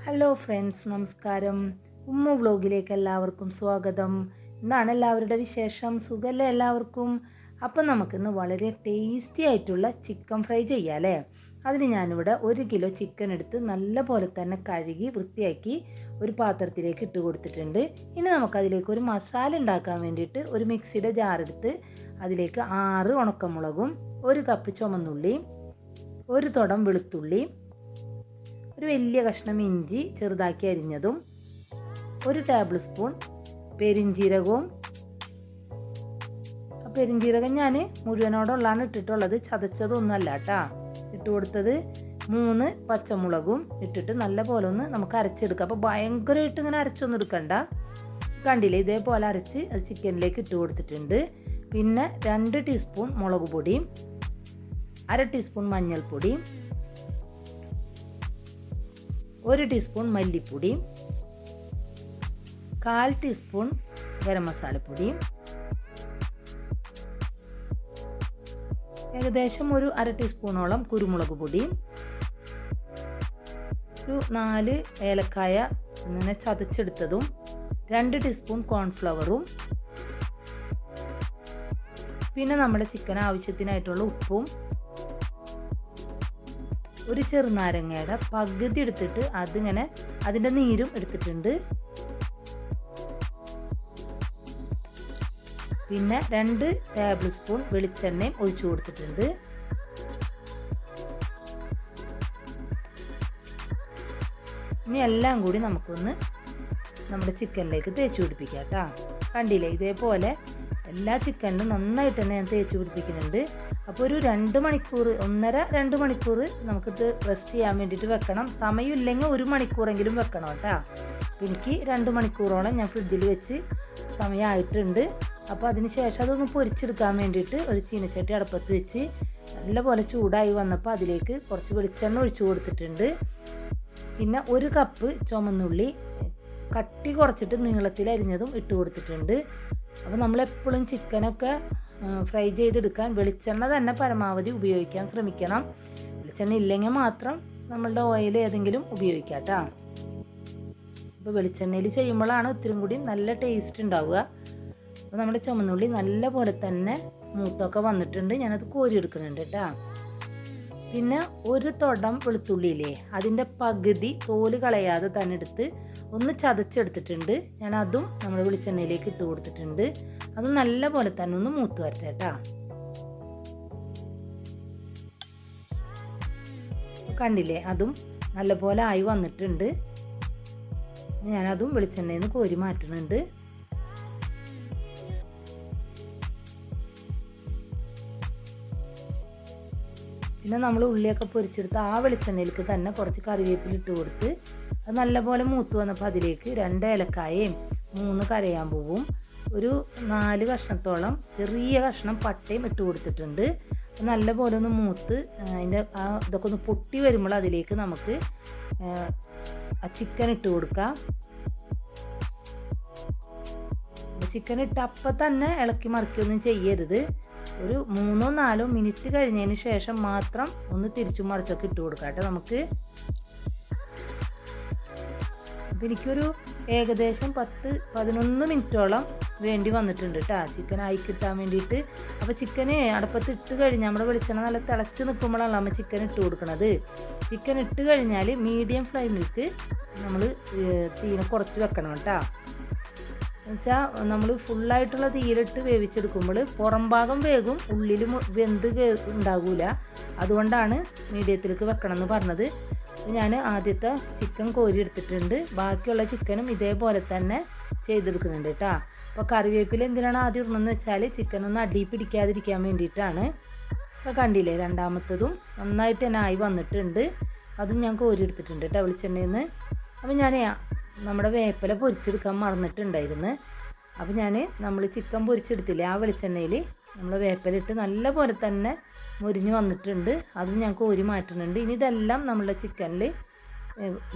Hello friends, നമസ്കാരം. ഉമ്മ വ്ലോഗിലേക്ക് എല്ലാവർക്കും സ്വാഗതം. ഇന്നാണ് എല്ലാവരുടെ വിശേഷം? സുഖമല്ലേ എല്ലാവർക്കും? അപ്പം നമുക്കിന്ന് വളരെ ടേസ്റ്റി ആയിട്ടുള്ള ചിക്കൻ ഫ്രൈ ചെയ്യാം അല്ലേ? അതിന് ഞാനിവിടെ 1 കിലോ ചിക്കൻ എടുത്ത് നല്ല പോലെ തന്നെ കഴുകി വൃത്തിയാക്കി ഒരു പാത്രത്തിലേക്ക് ഇട്ട് കൊടുത്തിട്ടുണ്ട്. ഇനി നമുക്കതിലേക്ക് ഒരു മസാല ഉണ്ടാക്കാൻ വേണ്ടിയിട്ട് ഒരു മിക്സിയുടെ ജാറെടുത്ത് അതിലേക്ക് 6 ഉണക്കമുളകും 1 കപ്പ് ചുമന്നുള്ളിയും 1 തുടം വെളുത്തുള്ളിയും ഒരു വലിയ കഷ്ണം ഇഞ്ചി ചെറുതാക്കി അരിഞ്ഞതും 1 ടേബിൾ സ്പൂൺ പെരിഞ്ജീരകവും. പെരിഞ്ജീരകം ഞാൻ മുഴുവനോടുള്ളതാണ് ഇട്ടിട്ടുള്ളത്, ചതച്ചതൊന്നുമല്ല കേട്ടോ ഇട്ട് കൊടുത്തത്. 3 പച്ചമുളകും ഇട്ടിട്ട് നല്ല പോലെ ഒന്ന് നമുക്ക് അരച്ചെടുക്കാം. അപ്പോൾ ഭയങ്കരമായിട്ട് ഇങ്ങനെ അരച്ചൊന്നും എടുക്കണ്ട, കണ്ടില്ലേ ഇതേപോലെ അരച്ച് അത് ചിക്കനിലേക്ക് ഇട്ട് കൊടുത്തിട്ടുണ്ട്. പിന്നെ 2 ടീസ്പൂൺ മുളക് പൊടിയും 1/2 ടീസ്പൂൺ മഞ്ഞൾപ്പൊടിയും 1 ടീസ്പൂൺ മല്ലിപ്പൊടിയും 1/4 ടീസ്പൂൺ ഗരം മസാലപ്പൊടിയും ഏകദേശം ഒരു 1/2 ടീസ്പൂണോളം കുരുമുളക് പൊടിയും ഒരു 4 ഏലക്കായ ഇങ്ങനെ ചതച്ചെടുത്തതും 2 ടീസ്പൂൺ കോൺഫ്ലവറും പിന്നെ നമ്മുടെ ചിക്കൻ ആവശ്യത്തിനായിട്ടുള്ള ഉപ്പും ഒരു ചെറുനാരങ്ങയുടെ പകുതി എടുത്തിട്ട് അതിങ്ങനെ അതിൻ്റെ നീരും എടുത്തിട്ടുണ്ട്. പിന്നെ 2 ടേബിൾ സ്പൂൺ വെളിച്ചെണ്ണയും ഒഴിച്ചു കൊടുത്തിട്ടുണ്ട്. ഇനി എല്ലാം കൂടി നമുക്കൊന്ന് നമ്മുടെ ചിക്കനിലേക്ക് തേച്ച് പിടിപ്പിക്കാം കേട്ടോ. കണ്ടില്ലേ ഇതേപോലെ എല്ലാ ചിക്കനിലും നന്നായിട്ട് തന്നെ ഞാൻ തേച്ച് പിടിപ്പിക്കുന്നുണ്ട്. അപ്പോൾ ഒരു 2 മണിക്കൂർ 1.5-2 മണിക്കൂർ നമുക്കിത് റെസ്റ്റ് ചെയ്യാൻ വേണ്ടിയിട്ട് വെക്കണം. സമയമില്ലെങ്കിൽ 1 മണിക്കൂറെങ്കിലും വെക്കണം കേട്ടോ. അപ്പോൾ എനിക്ക് 2 മണിക്കൂറോളം ഞാൻ ഫ്രിഡ്ജിൽ വെച്ച് സമയമായിട്ടുണ്ട്. അപ്പോൾ അതിന് ശേഷം അതൊന്ന് പൊരിച്ചെടുക്കാൻ വേണ്ടിയിട്ട് ഒരു ചീനച്ചട്ടി അടുപ്പത്ത് വെച്ച് നല്ലപോലെ ചൂടായി വന്നപ്പോൾ അതിലേക്ക് കുറച്ച് വെളിച്ചെണ്ണ ഒഴിച്ചു കൊടുത്തിട്ടുണ്ട്. പിന്നെ 1 കപ്പ് ചുമന്നുള്ളി കട്ടി കുറച്ചിട്ട് നീളത്തിൽ അരിഞ്ഞതും ഇട്ട് കൊടുത്തിട്ടുണ്ട്. അപ്പോൾ നമ്മളെപ്പോഴും ചിക്കനൊക്കെ ഫ്രൈ ചെയ്തെടുക്കാൻ വെളിച്ചെണ്ണ തന്നെ പരമാവധി ഉപയോഗിക്കാൻ ശ്രമിക്കണം. വെളിച്ചെണ്ണ ഇല്ലെങ്കിൽ മാത്രം നമ്മളുടെ ഓയിൽ ഏതെങ്കിലും ഉപയോഗിക്കാം കേട്ടോ. അപ്പോൾ വെളിച്ചെണ്ണയിൽ ചെയ്യുമ്പോഴാണ് ഇത്തിരി കൂടി നല്ല ടേസ്റ്റ് ഉണ്ടാവുക. അപ്പോൾ നമ്മുടെ ചുമന്നുള്ളി നല്ല പോലെ തന്നെ മൂത്തൊക്കെ വന്നിട്ടുണ്ട്, ഞാനത് കോരിയെടുക്കുന്നുണ്ട് കേട്ടോ. പിന്നെ 1 തുടം വെളുത്തുള്ളിയില്ലേ അതിൻ്റെ പകുതി തോല് കളയാതെ തന്നെ എടുത്ത് ഒന്ന് ചതച്ചെടുത്തിട്ടുണ്ട്. ഞാൻ അതും നമ്മൾ വെളിച്ചെണ്ണയിലേക്ക് ഇട്ട് കൊടുത്തിട്ടുണ്ട്. അത് നല്ല പോലെ തന്നെ ഒന്ന് മൂത്ത് വരട്ടെ കേട്ടോ. കണ്ടില്ലേ അതും നല്ല പോലെ ആയി വന്നിട്ടുണ്ട്. ഞാനതും വെളിച്ചെണ്ണയിൽ നിന്ന് കോരി മാറ്റുന്നുണ്ട്. പിന്നെ നമ്മൾ ഉള്ളിയൊക്കെ പൊരിച്ചെടുത്ത് ആ വെളിച്ചെണ്ണയിലേക്ക് തന്നെ കുറച്ച് കറിവേപ്പില ഇട്ട് കൊടുത്ത് അത് നല്ലപോലെ മൂത്ത് വന്നപ്പോൾ അതിലേക്ക് 2 ഏലക്കായയും 3 കരയാമ്പൂവും ഒരു 4 കഷ്ണത്തോളം ചെറിയ കഷ്ണം പട്ടയും ഇട്ട് കൊടുത്തിട്ടുണ്ട്. നല്ലപോലെ ഒന്ന് മൂത്ത് അതിൻ്റെ ഇതൊക്കെ ഒന്ന് പൊട്ടി വരുമ്പോൾ അതിലേക്ക് നമുക്ക് ചിക്കൻ ഇട്ട് കൊടുക്കാം. ചിക്കൻ ഇട്ട് അപ്പം തന്നെ ഇളക്കി മറിക്കൊന്നും ചെയ്യരുത്. ഒരു 3-4 മിനിറ്റ് കഴിഞ്ഞതിന് ശേഷം മാത്രം ഒന്ന് തിരിച്ചു മറിച്ചൊക്കെ ഇട്ട് കൊടുക്കാം കേട്ടോ നമുക്ക്. അപ്പം എനിക്കൊരു ഏകദേശം 10-11 മിനിറ്റോളം വേണ്ടി വന്നിട്ടുണ്ട് കേട്ടോ ചിക്കൻ ആയി കിട്ടാൻ വേണ്ടിയിട്ട്. അപ്പോൾ ചിക്കന് അടുപ്പത്ത് ഇട്ട് കഴിഞ്ഞാൽ നമ്മുടെ വെളിച്ചെണ്ണ നല്ല തിളച്ച് നിൽക്കുമ്പോഴാണ് നമ്മൾ ചിക്കൻ ഇട്ട് കൊടുക്കുന്നത്. ചിക്കൻ ഇട്ട് കഴിഞ്ഞാൽ മീഡിയം ഫ്ലെയിമിലേക്ക് നമ്മൾ തീനെ കുറച്ച് വെക്കണം കേട്ടോ. എന്നുവെച്ചാൽ നമ്മൾ ഫുള്ളായിട്ടുള്ള തീയിലിട്ട് വേവിച്ചെടുക്കുമ്പോൾ പുറം ഭാഗം വേഗം ഉള്ളിൽ വെന്ത് ഉണ്ടാകൂല. അതുകൊണ്ടാണ് മീഡിയത്തിലേക്ക് വെക്കണം എന്ന് പറഞ്ഞത്. ഞാൻ ആദ്യത്തെ ചിക്കൻ കോരി എടുത്തിട്ടുണ്ട്, ബാക്കിയുള്ള ചിക്കനും ഇതേപോലെ തന്നെ ചെയ്തെടുക്കുന്നുണ്ട് കേട്ടോ. അപ്പോൾ കറിവേപ്പില എന്തിനാണ് ആദ്യം ഇടണമെന്ന് വെച്ചാൽ ചിക്കൻ ഒന്ന് അടി പിടിക്കാതിരിക്കാൻ വേണ്ടിയിട്ടാണ്. അപ്പോൾ കണ്ടില്ലേ രണ്ടാമത്തതും നന്നായിട്ട് തന്നെ ആയി വന്നിട്ടുണ്ട്. അതും ഞാൻ കോരി എടുത്തിട്ടുണ്ട് കേട്ടോ വെളിച്ചെണ്ണയിൽ നിന്ന്. അപ്പോൾ ഞാൻ നമ്മുടെ വേപ്പില പൊരിച്ചെടുക്കാൻ മറന്നിട്ടുണ്ടായിരുന്നു. അപ്പോൾ നമ്മൾ ചിക്കൻ പൊരിച്ചെടുത്തില്ലേ ആ വെളിച്ചെണ്ണയിൽ നമ്മൾ വേപ്പിലിട്ട് നല്ല പോലെ തന്നെ മുരിഞ്ഞ് വന്നിട്ടുണ്ട്. അതും ഞാൻ കോരി മാറ്റുന്നുണ്ട്. ഇനി ഇതെല്ലാം നമ്മളുടെ ചിക്കനിൽ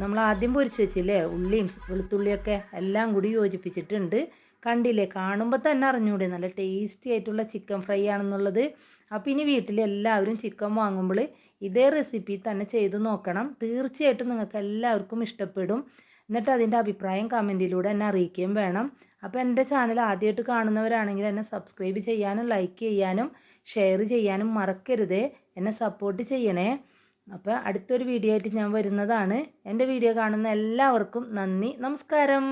നമ്മൾ ആദ്യം പൊരിച്ച് വെച്ചില്ലേ ഉള്ളിയും വെളുത്തുള്ളിയൊക്കെ എല്ലാം കൂടി യോജിപ്പിച്ചിട്ടുണ്ട്. കണ്ടില്ലേ, കാണുമ്പോൾ തന്നെ അറിഞ്ഞൂടെ നല്ല ടേസ്റ്റി ആയിട്ടുള്ള ചിക്കൻ ഫ്രൈ ആണെന്നുള്ളത്. അപ്പോൾ ഇനി വീട്ടിൽ എല്ലാവരും ചിക്കൻ വാങ്ങുമ്പോൾ ഇതേ റെസിപ്പി തന്നെ ചെയ്ത് നോക്കണം. തീർച്ചയായിട്ടും നിങ്ങൾക്ക് എല്ലാവർക്കും ഇഷ്ടപ്പെടും. എന്നിട്ട് അതിൻ്റെ അഭിപ്രായം കമൻറ്റിലൂടെ എന്നെ അറിയിക്കുകയും വേണം. അപ്പോൾ എൻ്റെ ചാനൽ ആദ്യമായിട്ട് കാണുന്നവരാണെങ്കിൽ എന്നെ സബ്സ്ക്രൈബ് ചെയ്യാനും ലൈക്ക് ചെയ്യാനും ഷെയർ ചെയ്യാനും മറക്കരുതേ. എന്നെ സപ്പോർട്ട് ചെയ്യണേ. അപ്പോൾ അടുത്തൊരു വീഡിയോ ആയിട്ട് ഞാൻ വരുന്നതാണ്. എൻ്റെ വീഡിയോ കാണുന്ന എല്ലാവർക്കും നന്ദി, നമസ്കാരം.